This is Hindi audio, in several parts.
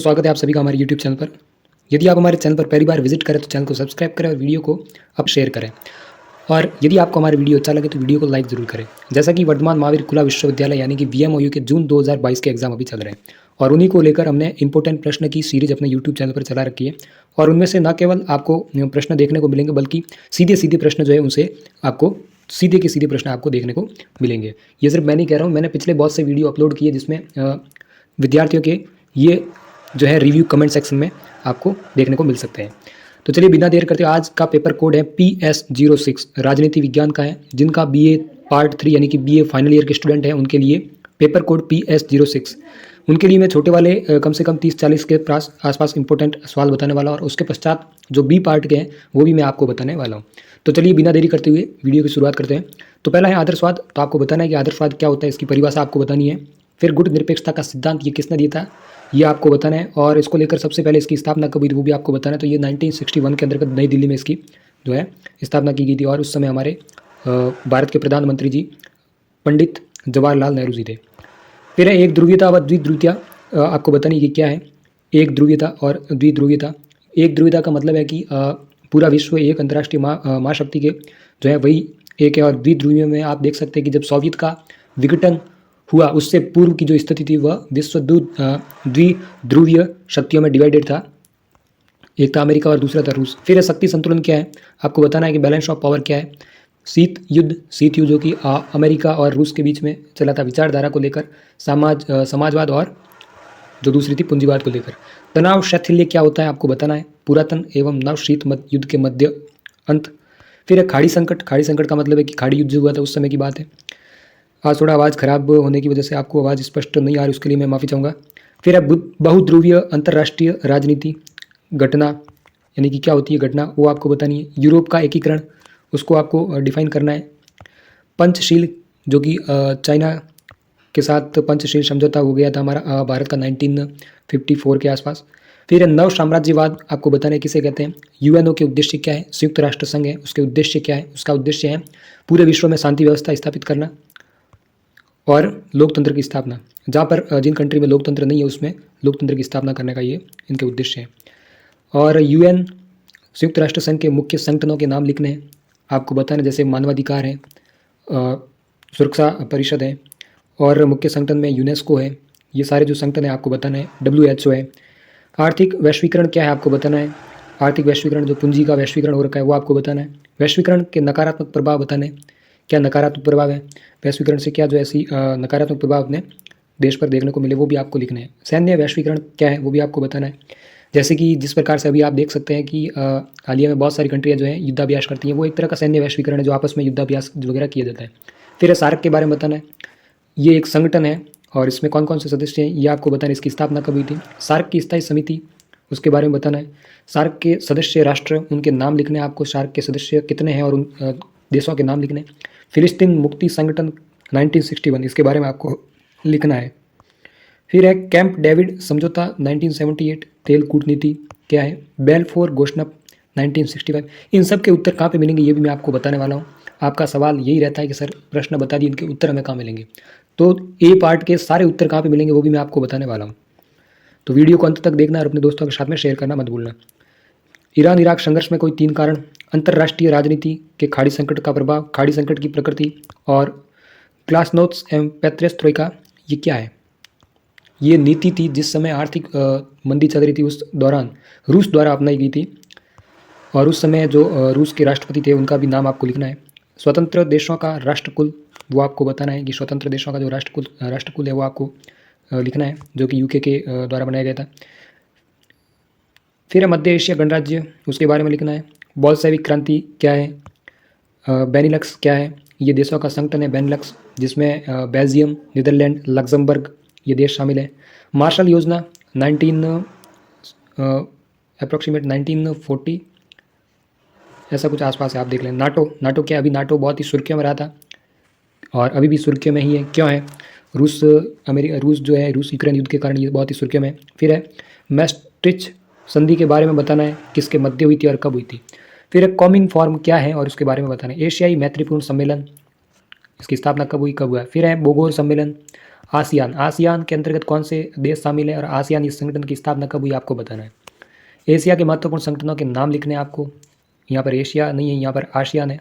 स्वागत है आप सभी का हमारे यूट्यूब चैनल पर। यदि आप हमारे चैनल पर पहली बार विजिट करें तो चैनल को सब्सक्राइब करें और वीडियो को अब शेयर करें। और यदि आपको हमारी वीडियो अच्छा लगे तो वीडियो को लाइक ज़रूर करें। जैसा कि वर्धमान महावीर खुला विश्वविद्यालय यानी कि VMOU के जून 2022 के एग्जाम अभी चल रहे हैं और उन्हीं को लेकर हमने इंपॉर्टेंट प्रश्न की सीरीज अपने यूट्यूब चैनल पर चला रखी है। और उनमें से न केवल आपको प्रश्न देखने को मिलेंगे बल्कि सीधे सीधे प्रश्न जो है उनसे आपको सीधे के सीधे प्रश्न आपको देखने को मिलेंगे। ये सिर्फ मैं नहीं कह रहा हूँ, मैंने पिछले बहुत से वीडियो अपलोड किए जिसमें विद्यार्थियों के ये जो है रिव्यू कमेंट सेक्शन में आपको देखने को मिल सकते हैं। तो चलिए बिना देर करते आज का पेपर कोड है PS06 राजनीति विज्ञान का है। जिनका BA पार्ट 3 यानी कि BA फाइनल ईयर के स्टूडेंट हैं उनके लिए पेपर कोड PS06। उनके लिए मैं छोटे वाले कम से कम 30-40 के आसपास इंपॉर्टेंट सवाल बताने वाला हूँ और उसके पश्चात जो B पार्ट के हैं वो भी मैं आपको बताने वाला हूँ। तो चलिए बिना देरी करते हुए वीडियो की शुरुआत करते हैं। तो पहला है आदर्शवाद। तो आपको बताना है कि आदर्शवाद क्या होता है, इसकी परिभाषा आपको बतानी है। फिर गुट निरपेक्षता का सिद्धांत ये किसने दिया था ये आपको बताना है और इसको लेकर सबसे पहले इसकी स्थापना कब हुई थी वो भी आपको बताना है। तो ये 1961 के अंतर्गत नई दिल्ली में इसकी जो है स्थापना की गई थी और उस समय हमारे भारत के प्रधानमंत्री जी पंडित जवाहरलाल नेहरू जी थे। फिर है एक ध्रुवीयता व द्विध्रुवीयता। आपको बतानी है कि क्या है एक ध्रुवीयता और द्विध्रुवीयता। एक ध्रुवीयता का मतलब है कि पूरा विश्व एक अंतर्राष्ट्रीय महाशक्ति के जो है वही एक है। और द्विध्रुवीय में आप देख सकते हैं कि जब सोवियत का विघटन हुआ उससे पूर्व की जो स्थिति थी वह विश्व द्विध्रुवीय शक्तियों में डिवाइडेड था। एक था अमेरिका और दूसरा था रूस। फिर शक्ति संतुलन क्या है आपको बताना है कि बैलेंस ऑफ पावर क्या है। शीत युद्ध जो कि अमेरिका और रूस के बीच में चला था विचारधारा को लेकर, समाजवाद और जो दूसरी थी पूंजीवाद को लेकर। तनाव शैथिल्य क्या होता है आपको बताना है। पुरातन एवं नव शीत युद्ध के मध्य अंत। फिर है खाड़ी संकट। खाड़ी संकट का मतलब है कि खाड़ी युद्ध हुआ था उस समय की बात है। आज थोड़ा आवाज़ खराब होने की वजह से आपको आवाज़ स्पष्ट नहीं आ रही, उसके लिए मैं माफ़ी चाहूँगा। फिर है बहुध्रुवीय अंतर्राष्ट्रीय राजनीति घटना यानी कि क्या होती है घटना वो आपको बतानी है। यूरोप का एकीकरण उसको आपको डिफाइन करना है। पंचशील जो कि चाइना के साथ पंचशील समझौता हो गया था हमारा भारत का 1954 के आसपास। फिर नव साम्राज्यवाद आपको बताना है किसे कहते हैं। UNO के उद्देश्य क्या है। संयुक्त राष्ट्र संघ है उसके उद्देश्य क्या है। उसका उद्देश्य है पूरे विश्व में शांति व्यवस्था स्थापित करना और लोकतंत्र की स्थापना। जहाँ पर जिन कंट्री में लोकतंत्र नहीं है उसमें लोकतंत्र की स्थापना करने का ये इनके उद्देश्य है। और UN संयुक्त राष्ट्र संघ के मुख्य संगठनों के नाम लिखने हैं आपको बताना, जैसे मानवाधिकार है, सुरक्षा परिषद है और मुख्य संगठन में यूनेस्को है। ये सारे जो संगठन है आपको बताना है। WHO है। आर्थिक वैश्वीकरण क्या है आपको बताना है। आर्थिक वैश्वीकरण जो पूंजी का वैश्वीकरण हो रखा है वो आपको बताना है। वैश्वीकरण के नकारात्मक प्रभाव बताने क्या नकारात्मक प्रभाव है वैश्वीकरण से, क्या जो ऐसी नकारात्मक प्रभाव अपने देश पर देखने को मिले वो भी आपको लिखना है। सैन्य वैश्वीकरण क्या है वो भी आपको बताना है। जैसे कि जिस प्रकार से अभी आप देख सकते हैं कि हालिया में बहुत सारी कंट्रियाँ जो हैं युद्धाभ्यास करती हैं, वो एक तरह का सैन्य वैश्वीकरण है जो आपस में युद्धाभ्यास वगैरह किया जाता है। फिर सार्क के बारे में बताना है। ये एक संगठन है और इसमें कौन कौन से सदस्य हैं ये आपको बताना है। इसकी स्थापना कब हुई थी। सार्क की स्थायी समिति उसके बारे में बताना है। सार्क के सदस्य राष्ट्र उनके नाम लिखने हैं आपको। सार्क के सदस्य कितने हैं और उन देशों के नाम लिखने हैं। फिलिस्तीन मुक्ति संगठन 1961 इसके बारे में आपको लिखना है। फिर है कैंप डेविड समझौता 1978। तेल कूटनीति क्या है। बेलफोर घोषणा 1965। इन सब के उत्तर कहाँ पे मिलेंगे ये भी मैं आपको बताने वाला हूँ। आपका सवाल यही रहता है कि सर प्रश्न बता दिए इनके उत्तर हमें कहाँ मिलेंगे, तो A पार्ट के सारे उत्तर कहाँ पे मिलेंगे वो भी मैं आपको बताने वाला हूँ। तो वीडियो को अंत तक देखना और अपने दोस्तों के साथ में शेयर करना मत भूलना। ईरान इराक संघर्ष में कोई 3 कारण। अंतर्राष्ट्रीय राजनीति के खाड़ी संकट का प्रभाव, खाड़ी संकट की प्रकृति और क्लासनोत्स एवं पेत्रेस्ट्रोइका ये क्या है। ये नीति थी जिस समय आर्थिक मंदी चल रही थी उस दौरान रूस द्वारा अपनाई गई थी और उस समय जो रूस के राष्ट्रपति थे उनका भी नाम आपको लिखना है। स्वतंत्र देशों का राष्ट्रकुल वो आपको बताना है कि स्वतंत्र देशों का जो राष्ट्रकुल है वो आपको लिखना है जो कि UK के द्वारा बनाया गया था। फिर मध्य एशिया गणराज्य उसके बारे में लिखना है। बोल्शेविक क्रांति क्या है। बेनिलक्स क्या है। ये देशों का संगठन है बेनिलक्स जिसमें बेल्जियम, नीदरलैंड, लग्जमबर्ग ये देश शामिल है। मार्शल योजना 1940 ऐसा कुछ आसपास है, आप देख लें। नाटो क्या है। अभी नाटो बहुत ही सुर्खियों में रहा था और अभी भी सुर्खियों में ही है। क्यों है। रूस जो है रूस यूक्रेन युद्ध के कारण ये बहुत ही सुर्खियों में है। फिर है मैस्ट्रिच संधि के बारे में बताना है किसके मध्य हुई थी और कब हुई थी। फिर है कॉमिंग फॉर्म क्या है और उसके बारे में बताना है। एशियाई मैत्रीपूर्ण सम्मेलन इसकी स्थापना कब हुई कब हुआ। फिर है बोगोर सम्मेलन आसियान, आसियान के अंतर्गत कौन से देश शामिल है और आसियान इस संगठन की स्थापना कब हुई आपको बताना है। एशिया के महत्वपूर्ण संगठनों के नाम लिखने हैं आपको। यहाँ पर एशिया नहीं है, यहाँ पर आसियान है,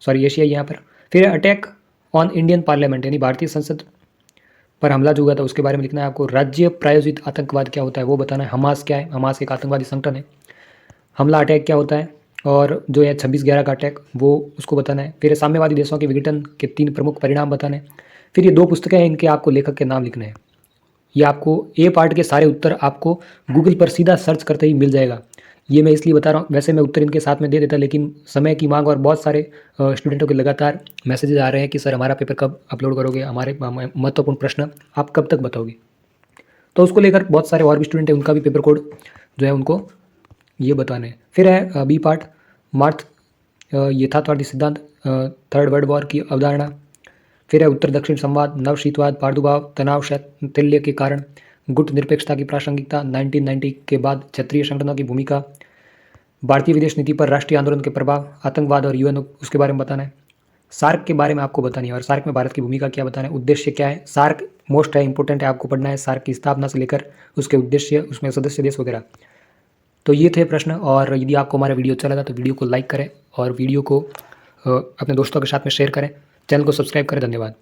सॉरी एशिया यहाँ पर। फिर अटैक ऑन इंडियन पार्लियामेंट यानी भारतीय संसद पर हमला जो हुआ था उसके बारे में लिखना है आपको। राज्य प्रायोजित आतंकवाद क्या होता है वो बताना है। हमास क्या है, हमास एक आतंकवादी संगठन है। हमला अटैक क्या होता है और जो है 26/11 का अटैक वो उसको बताना है। फिर साम्यवादी देशों के विघटन के 3 प्रमुख परिणाम बताने हैं। फिर ये 2 पुस्तकें हैं, इनके आपको लेखक के नाम लिखने हैं। ये आपको ए पार्ट के सारे उत्तर आपको गूगल पर सीधा सर्च करते ही मिल जाएगा। ये मैं इसलिए बता रहा हूँ, वैसे मैं उत्तर इनके साथ में दे देता, लेकिन समय की मांग और बहुत सारे स्टूडेंटों के लगातार मैसेजेस आ रहे हैं कि सर हमारा पेपर कब अपलोड करोगे, हमारे महत्वपूर्ण प्रश्न आप कब तक बताओगे। तो उसको लेकर बहुत सारे और भी स्टूडेंट हैं, उनका भी पेपर कोड जो है उनको ये बताने हैं। फिर है बी पार्ट मार्थ यथार्थवादी सिद्धांत, थर्ड वर्ल्ड वॉर की अवधारणा। फिर है उत्तर दक्षिण संवाद, नवशीतवाद, प्रादुर्भाव, तनाव शैथिल्य के कारण, गुट निरपेक्षता की प्रासंगिकता, 1990 के बाद क्षेत्रीय संगठनों की भूमिका, भारतीय विदेश नीति पर राष्ट्रीय आंदोलन के प्रभाव, आतंकवाद और यूएन उसके बारे में बताना है। सार्क के बारे में आपको बतानी है और सार्क में भारत की भूमिका क्या बताना है, उद्देश्य क्या है। सार्क मोस्ट है, इंपॉर्टेंट है, आपको पढ़ना है सार्क की स्थापना से लेकर उसके उद्देश्य, उसमें सदस्य देश वगैरह। तो ये थे प्रश्न। और यदि आपको हमारा वीडियो अच्छा लगा तो वीडियो को लाइक करें और वीडियो को अपने दोस्तों के साथ में शेयर करें, चैनल को सब्सक्राइब करें। धन्यवाद।